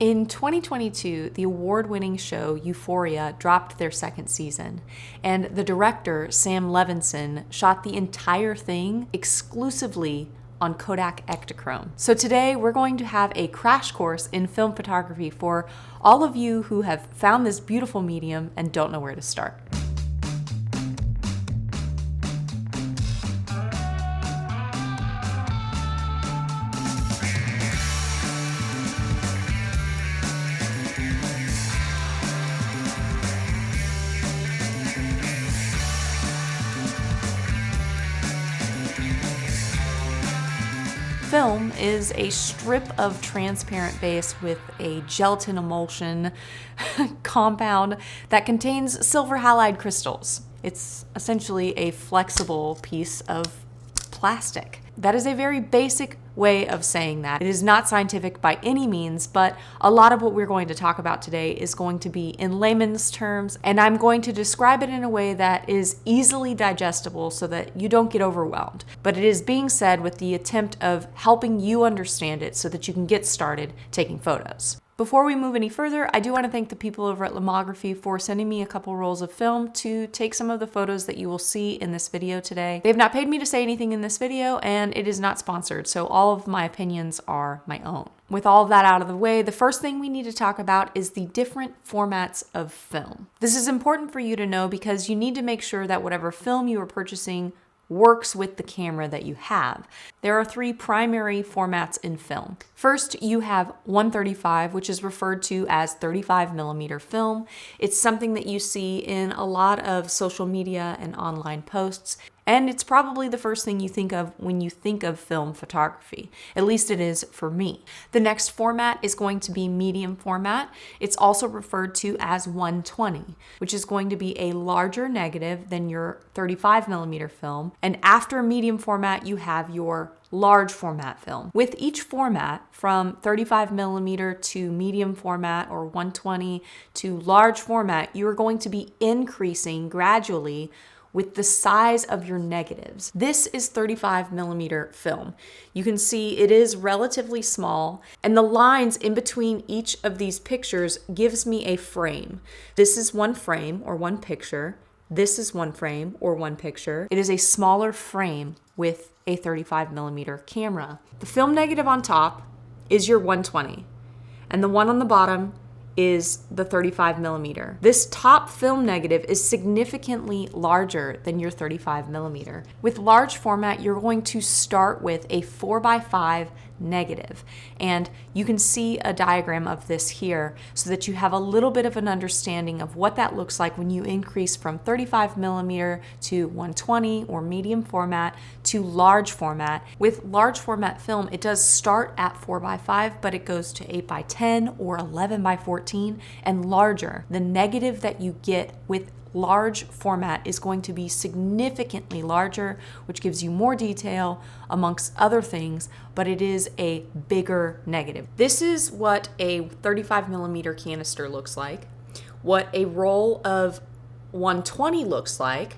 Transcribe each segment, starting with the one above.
In 2022, the award-winning show Euphoria dropped their second season, and the director, Sam Levinson, shot the entire thing exclusively on Kodak Ektachrome. So today we're going to have a crash course in film photography for all of you who have found this beautiful medium and don't know where to start. Film is a strip of transparent base with a gelatin emulsion compound that contains silver halide crystals. It's essentially a flexible piece of plastic. That is a very basic way of saying that. It is not scientific by any means, but a lot of what we're going to talk about today is going to be in layman's terms, and I'm going to describe it in a way that is easily digestible so that you don't get overwhelmed. But it is being said with the attempt of helping you understand it so that you can get started taking photos. Before we move any further, I do want to thank the people over at Lomography for sending me a couple rolls of film to take some of the photos that you will see in this video today. They have not paid me to say anything in this video, and it is not sponsored, so all of my opinions are my own. With all of that out of the way, the first thing we need to talk about is the different formats of film. This is important for you to know because you need to make sure that whatever film you are purchasing works with the camera that you have. There are three primary formats in film. First, you have 135, which is referred to as 35mm film. It's something that you see in a lot of social media and online posts, and it's probably the first thing you think of when you think of film photography. At least it is for me. The next format is going to be medium format. It's also referred to as 120, which is going to be a larger negative than your 35mm film. And after medium format, you have your large format film. With each format, from 35mm to medium format or 120 to large format, you are going to be increasing gradually with the size of your negatives. This is 35mm film. You can see it is relatively small, and the lines in between each of these pictures gives me a frame. This is one frame or one picture. This is one frame or one picture. It is a smaller frame with a 35mm camera. The film negative on top is your 120, and the one on the bottom is the 35mm. This top film negative is significantly larger than your 35mm. With large format, you're going to start with a 4x5 negative. And you can see a diagram of this here so that you have a little bit of an understanding of what that looks like when you increase from 35mm to 120 or medium format to large format. With large format film, it does start at 4x5, but it goes to 8x10 or 11x14 and larger. The negative that you get with large format is going to be significantly larger, which gives you more detail amongst other things, but it is a bigger negative. This is what a 35mm canister looks like, what a roll of 120 looks like,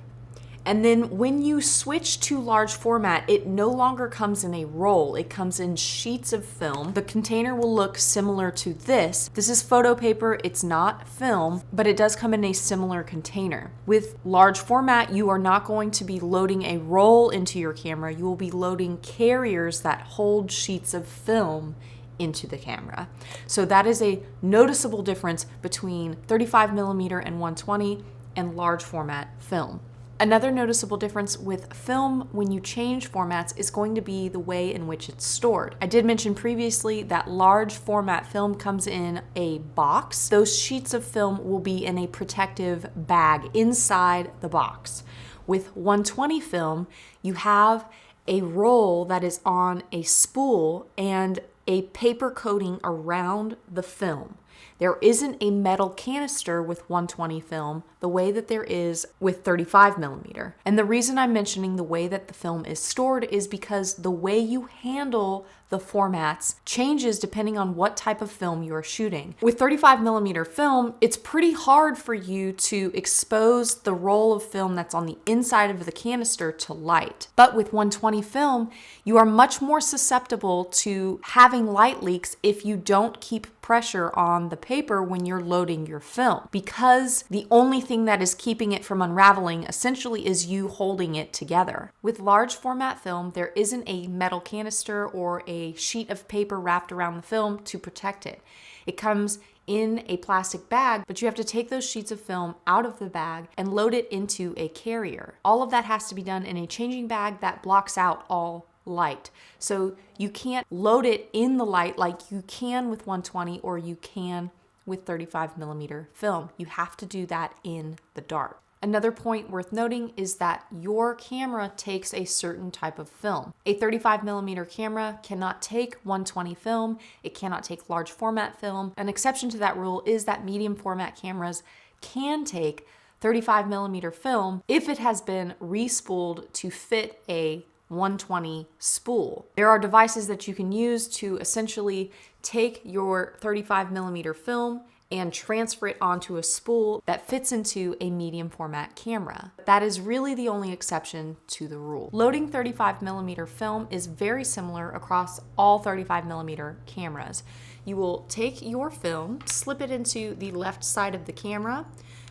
and then when you switch to large format, it no longer comes in a roll, it comes in sheets of film. The container will look similar to this. This is photo paper, it's not film, but it does come in a similar container. With large format, you are not going to be loading a roll into your camera, you will be loading carriers that hold sheets of film into the camera. So that is a noticeable difference between 35mm and 120 and large format film. Another noticeable difference with film when you change formats is going to be the way in which it's stored. I did mention previously that large format film comes in a box. Those sheets of film will be in a protective bag inside the box. With 120 film, you have a roll that is on a spool and a paper coating around the film. There isn't a metal canister with 120 film the way that there is with 35mm. And the reason I'm mentioning the way that the film is stored is because the way you handle the formats changes depending on what type of film you're shooting. With 35mm film, it's pretty hard for you to expose the roll of film that's on the inside of the canister to light. But with 120 film, you are much more susceptible to having light leaks if you don't keep pressure on the paper when you're loading your film, because the only thing that is keeping it from unraveling essentially is you holding it together. With large format film, there isn't a metal canister or a sheet of paper wrapped around the film to protect it. It comes in a plastic bag, but you have to take those sheets of film out of the bag and load it into a carrier. All of that has to be done in a changing bag that blocks out all light. So you can't load it in the light like you can with 120 or you can with 35 millimeter film. You have to do that in the dark. Another point worth noting is that your camera takes a certain type of film. A 35 millimeter camera cannot take 120 film. It cannot take large format film. An exception to that rule is that medium format cameras can take 35 millimeter film if it has been re-spooled to fit a 120 spool. There are devices that you can use to essentially take your 35 millimeter film and transfer it onto a spool that fits into a medium format camera. That is really the only exception to the rule. Loading 35 millimeter film is very similar across all 35 millimeter cameras. You will take your film, slip it into the left side of the camera.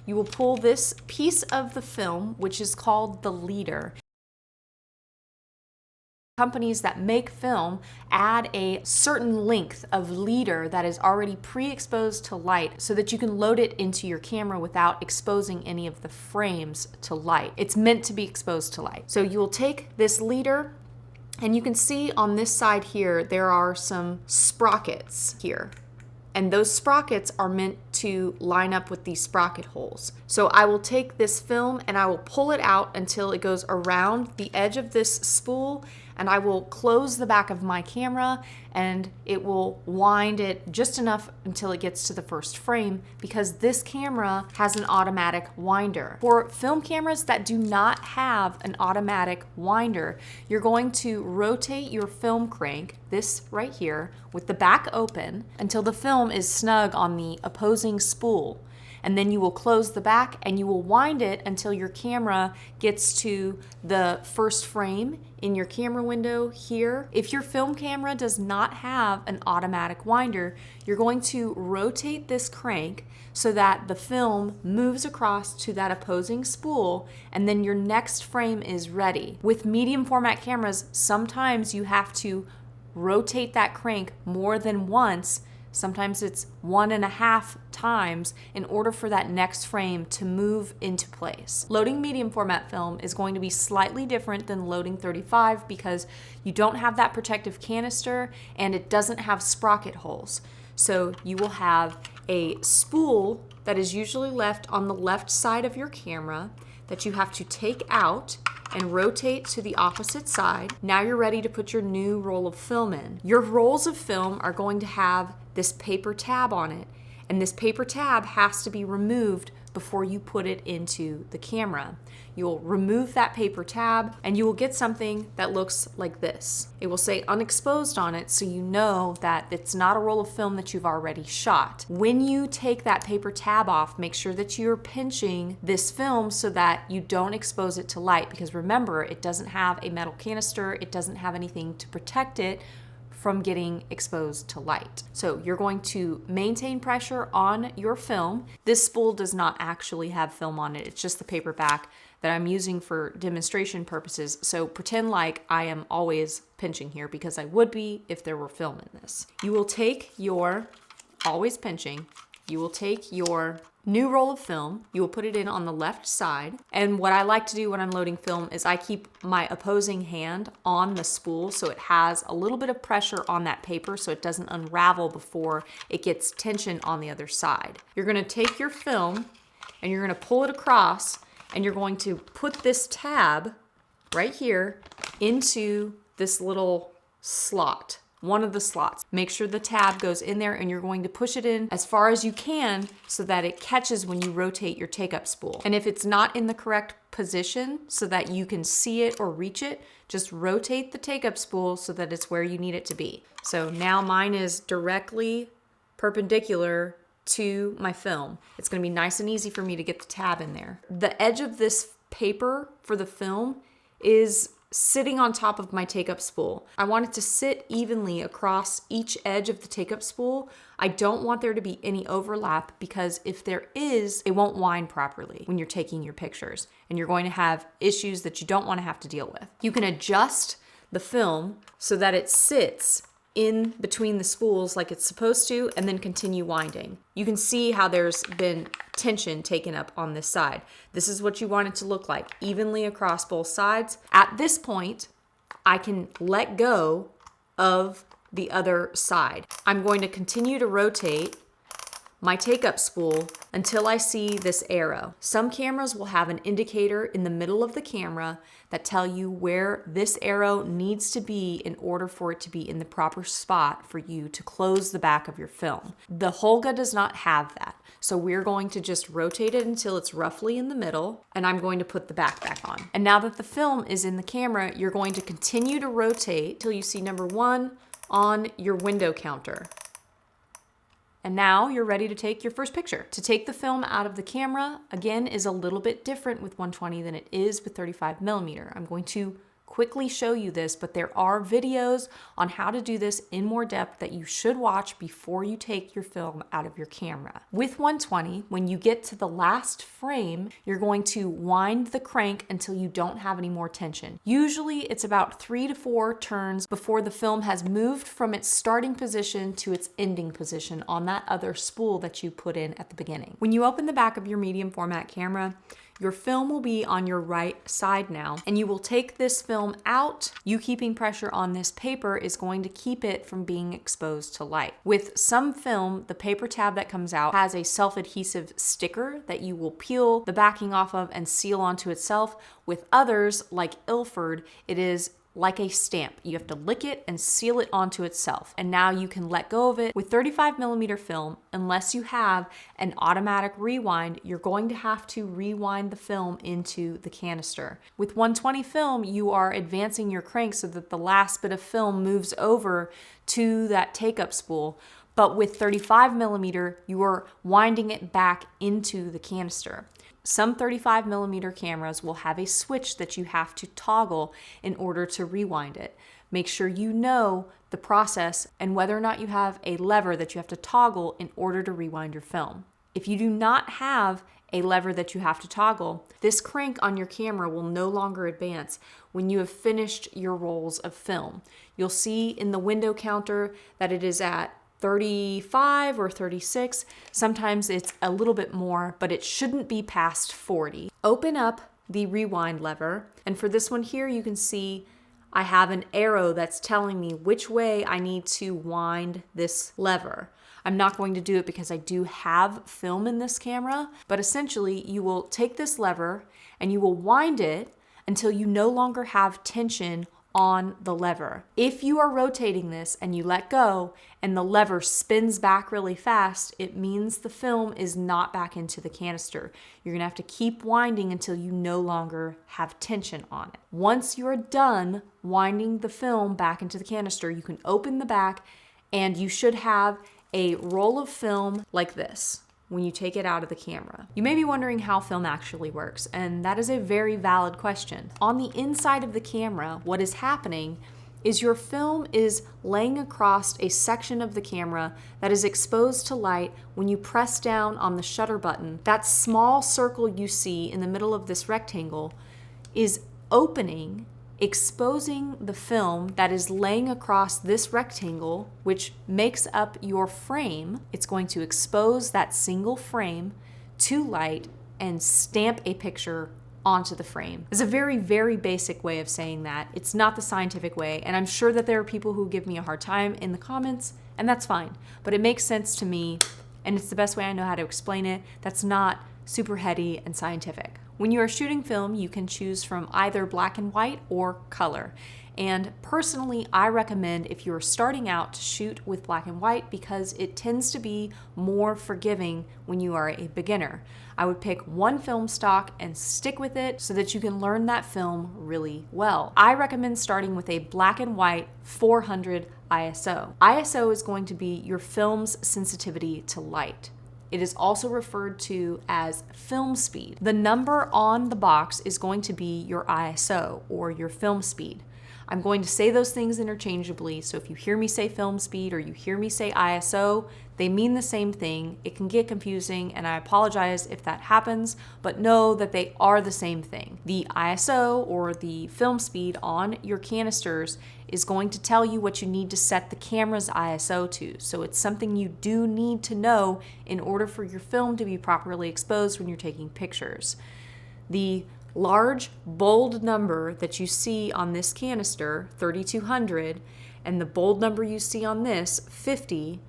You will pull this piece of the film, which is called the leader. Companies that make film add a certain length of leader that is already pre-exposed to light so that you can load it into your camera without exposing any of the frames to light. It's meant to be exposed to light. So you will take this leader, and you can see on this side here, there are some sprockets here. And those sprockets are meant to line up with these sprocket holes. So I will take this film and I will pull it out until it goes around the edge of this spool, and I will close the back of my camera and it will wind it just enough until it gets to the first frame, because this camera has an automatic winder. For film cameras that do not have an automatic winder, you're going to rotate your film crank, this right here, with the back open until the film is snug on the opposing spool. And then you will close the back and you will wind it until your camera gets to the first frame in your camera window here. If your film camera does not have an automatic winder, you're going to rotate this crank so that the film moves across to that opposing spool, and then your next frame is ready. With medium format cameras, sometimes you have to rotate that crank more than once. Sometimes it's 1.5 times in order for that next frame to move into place. Loading medium format film is going to be slightly different than loading 35 because you don't have that protective canister and it doesn't have sprocket holes. So you will have a spool that is usually left on the left side of your camera that you have to take out and rotate to the opposite side. Now you're ready to put your new roll of film in. Your rolls of film are going to have this paper tab on it, and this paper tab has to be removed before you put it into the camera. You'll remove that paper tab and you will get something that looks like this. It will say unexposed on it, so you know that it's not a roll of film that you've already shot. When you take that paper tab off, make sure that you're pinching this film so that you don't expose it to light, because remember, it doesn't have a metal canister, it doesn't have anything to protect it from getting exposed to light. So you're going to maintain pressure on your film. This spool does not actually have film on it. It's just the paper back that I'm using for demonstration purposes. So pretend like I am always pinching here, because I would be if there were film in this. You will take your, always pinching, you will take your new roll of film, you will put it in on the left side. And what I like to do when I'm loading film is I keep my opposing hand on the spool so it has a little bit of pressure on that paper so it doesn't unravel before it gets tension on the other side. You're gonna take your film and you're gonna pull it across, and you're going to put this tab right here into this little slot. One of the slots. Make sure the tab goes in there, and you're going to push it in as far as you can so that it catches when you rotate your take-up spool. And if it's not in the correct position so that you can see it or reach it, just rotate the take-up spool so that it's where you need it to be. So now mine is directly perpendicular to my film. It's going to be nice and easy for me to get the tab in there. The edge of this paper for the film is sitting on top of my take-up spool. I want it to sit evenly across each edge of the take-up spool. I don't want there to be any overlap because if there is, it won't wind properly when you're taking your pictures, and you're going to have issues that you don't want to have to deal with. You can adjust the film so that it sits in between the spools like it's supposed to, and then continue winding. You can see how there's been tension taken up on this side. This is what you want it to look like, evenly across both sides. At this point, I can let go of the other side. I'm going to continue to rotate my take-up spool until I see this arrow. Some cameras will have an indicator in the middle of the camera that tell you where this arrow needs to be in order for it to be in the proper spot for you to close the back of your film. The Holga does not have that. So we're going to just rotate it until it's roughly in the middle, and I'm going to put the back on. And now that the film is in the camera, you're going to continue to rotate till you see number 1 on your window counter. And now you're ready to take your first picture. To take the film out of the camera, again, is a little bit different with 120 than it is with 35mm. I'm going to quickly show you this, but there are videos on how to do this in more depth that you should watch before you take your film out of your camera. With 120, when you get to the last frame, you're going to wind the crank until you don't have any more tension. Usually it's about 3 to 4 turns before the film has moved from its starting position to its ending position on that other spool that you put in at the beginning. When you open the back of your medium format camera, your film will be on your right side now, and you will take this film out. You keeping pressure on this paper is going to keep it from being exposed to light. With some film, the paper tab that comes out has a self-adhesive sticker that you will peel the backing off of and seal onto itself. With others, like Ilford, it is like a stamp. You have to lick it and seal it onto itself. And now you can let go of it. With 35mm film, unless you have an automatic rewind, you're going to have to rewind the film into the canister. With 120 film, you are advancing your crank so that the last bit of film moves over to that take-up spool. But with 35mm, you are winding it back into the canister. Some 35mm cameras will have a switch that you have to toggle in order to rewind it. Make sure you know the process and whether or not you have a lever that you have to toggle in order to rewind your film. If you do not have a lever that you have to toggle, this crank on your camera will no longer advance when you have finished your rolls of film. You'll see in the window counter that it is at 35 or 36. Sometimes it's a little bit more, but it shouldn't be past 40. Open up the rewind lever, and for this one here, you can see I have an arrow that's telling me which way I need to wind this lever. I'm not going to do it because I do have film in this camera, but essentially you will take this lever and you will wind it until you no longer have tension on the lever. If you are rotating this and you let go and the lever spins back really fast, it means the film is not back into the canister. You're gonna have to keep winding until you no longer have tension on it. Once you're done winding the film back into the canister, you can open the back and you should have a roll of film like this when you take it out of the camera. You may be wondering how film actually works, and that is a very valid question. On the inside of the camera, what is happening is your film is laying across a section of the camera that is exposed to light when you press down on the shutter button. That small circle you see in the middle of this rectangle is opening, exposing the film that is laying across this rectangle, which makes up your frame. It's going to expose that single frame to light and stamp a picture onto the frame. It's a very, very basic way of saying that. It's not the scientific way, and I'm sure that there are people who give me a hard time in the comments, and that's fine. But it makes sense to me, and it's the best way I know how to explain it. That's not super heady and scientific. When you are shooting film, you can choose from either black and white or color. And personally, I recommend if you're starting out to shoot with black and white because it tends to be more forgiving when you are a beginner. I would pick one film stock and stick with it so that you can learn that film really well. I recommend starting with a black and white 400 ISO. ISO is going to be your film's sensitivity to light. It is also referred to as film speed. The number on the box is going to be your ISO, or your film speed. I'm going to say those things interchangeably, so if you hear me say film speed or you hear me say ISO, they mean the same thing. It can get confusing, and I apologize if that happens, but know that they are the same thing. The ISO, or the film speed on your canisters, is going to tell you what you need to set the camera's ISO to. So it's something you do need to know in order for your film to be properly exposed when you're taking pictures. The large, bold number that you see on this canister, 3200, and the bold number you see on this, 50,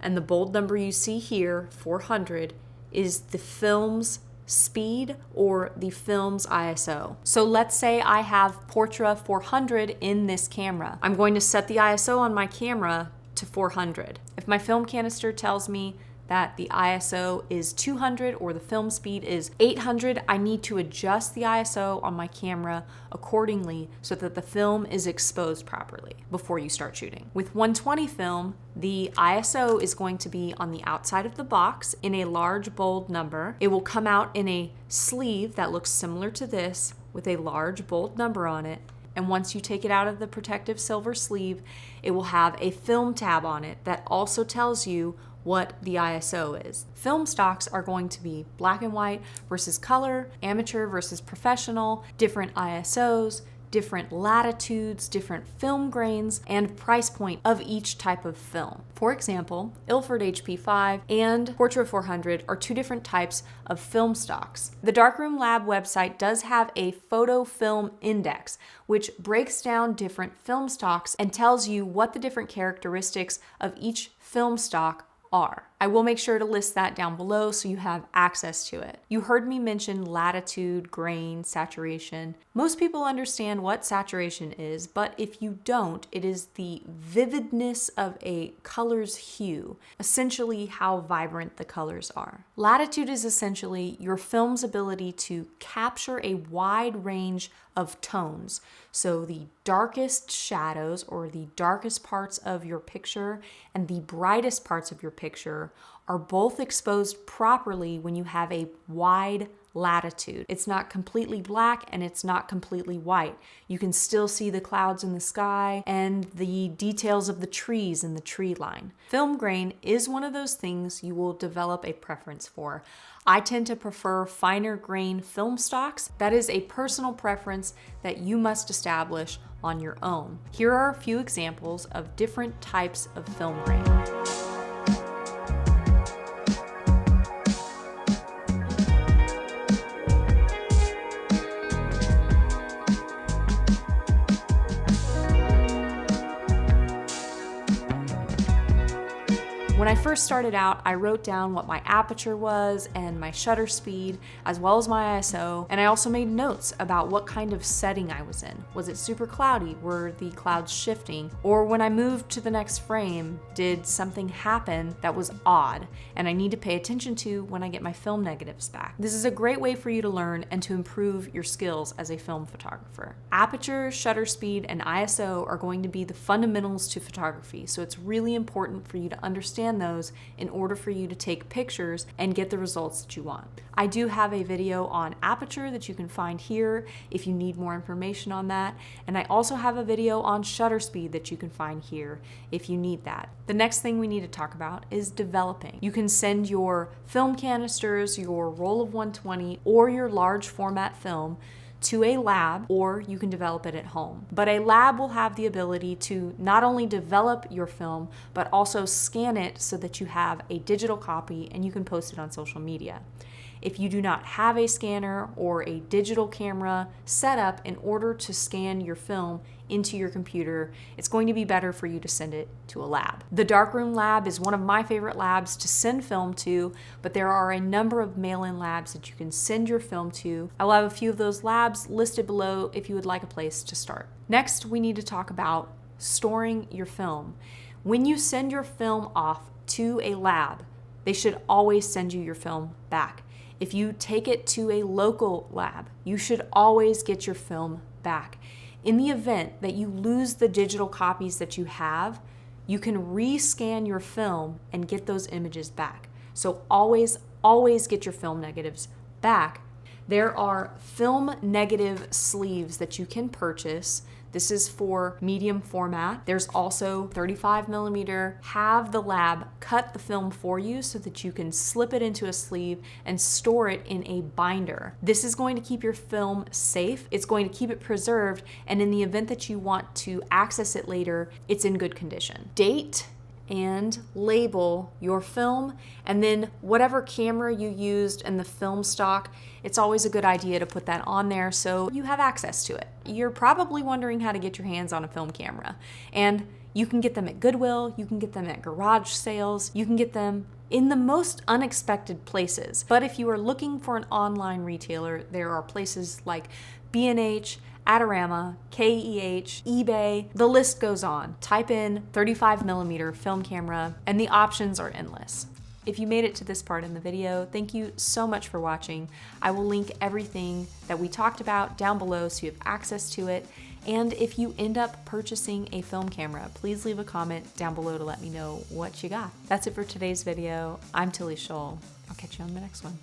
and the bold number you see here, 400, is the film's speed, or the film's ISO. So let's say I have Portra 400 in this camera. I'm going to set the ISO on my camera to 400. If my film canister tells me that the ISO is 200 or the film speed is 800, I need to adjust the ISO on my camera accordingly so that the film is exposed properly before you start shooting. With 120 film, the ISO is going to be on the outside of the box in a large, bold number. It will come out in a sleeve that looks similar to this with a large, bold number on it. And once you take it out of the protective silver sleeve, it will have a film tab on it that also tells you what the ISO is. Film stocks are going to be black and white versus color, amateur versus professional, different ISOs, different latitudes, different film grains, and price point of each type of film. For example, Ilford HP5 and Portra 400 are two different types of film stocks. The Darkroom Lab website does have a photo film index, which breaks down different film stocks and tells you what the different characteristics of each film stock are. I will make sure to list that down below so you have access to it. You heard me mention latitude, grain, saturation. Most people understand what saturation is, but if you don't, it is the vividness of a color's hue, essentially how vibrant the colors are. Latitude is essentially your film's ability to capture a wide range of tones. So the darkest shadows, or the darkest parts of your picture, and the brightest parts of your picture are both exposed properly when you have a wide latitude. It's not completely black and it's not completely white. You can still see the clouds in the sky and the details of the trees in the tree line. Film grain is one of those things you will develop a preference for. I tend to prefer finer grain film stocks. That is a personal preference that you must establish on your own. Here are a few examples of different types of film grain. When I first started out, I wrote down what my aperture was and my shutter speed, as well as my ISO, and I also made notes about what kind of setting I was in. Was it super cloudy? Were the clouds shifting? Or when I moved to the next frame, did something happen that was odd and I need to pay attention to when I get my film negatives back? This is a great way for you to learn and to improve your skills as a film photographer. Aperture, shutter speed, and ISO are going to be the fundamentals to photography, so it's really important for you to understand those in order for you to take pictures and get the results that you want. I do have a video on aperture that you can find here if you need more information on that, and I also have a video on shutter speed that you can find here if you need that. The next thing we need to talk about is developing. You can send your film canisters, your roll of 120, or your large format film to a lab, or you can develop it at home. But a lab will have the ability to not only develop your film, but also scan it so that you have a digital copy and you can post it on social media. If you do not have a scanner or a digital camera set up in order to scan your film into your computer, it's going to be better for you to send it to a lab. The Darkroom Lab is one of my favorite labs to send film to, but there are a number of mail-in labs that you can send your film to. I'll have a few of those labs listed below if you would like a place to start. Next, we need to talk about storing your film. When you send your film off to a lab, they should always send you your film back. If you take it to a local lab, you should always get your film back. In the event that you lose the digital copies that you have, you can rescan your film and get those images back. So always get your film negatives back. There are film negative sleeves that you can purchase. This is for medium format. There's also 35mm. Have the lab cut the film for you so that you can slip it into a sleeve and store it in a binder. This is going to keep your film safe. It's going to keep it preserved, and in the event that you want to access it later, it's in good condition. Date and label your film, and then whatever camera you used and the film stock, it's always a good idea to put that on there so you have access to it. You're probably wondering how to get your hands on a film camera, and you can get them at Goodwill, you can get them at garage sales, you can get them in the most unexpected places. But if you are looking for an online retailer, there are places like B&H, Adorama, KEH, eBay, the list goes on. Type in 35mm film camera and the options are endless. If you made it to this part in the video, thank you so much for watching. I will link everything that we talked about down below so you have access to it. And if you end up purchasing a film camera, please leave a comment down below to let me know what you got. That's it for today's video. I'm Tilly Scholl. I'll catch you on the next one.